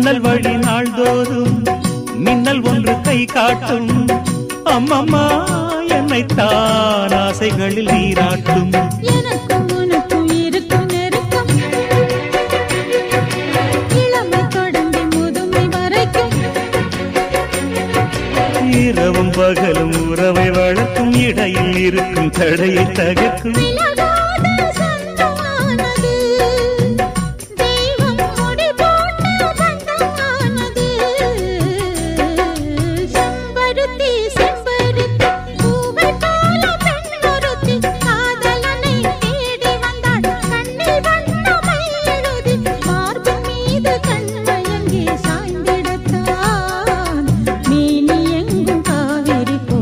ஜன்னல் வழி நாள்தோறும் மின்னல் ஒன்று கை காட்டும். அம்மம்மா என்னைத்தான் ஆசைகளில் நீராட்டும். எனக்கும் உனக்கும் இருக்கும் நெருக்கம், இளமை தொடங்கி முதுமை வரைக்கும். இரவும் பகலும் உறவை வளர்க்கும், இடையில் இருக்கும் தடையை தகர்க்கும்.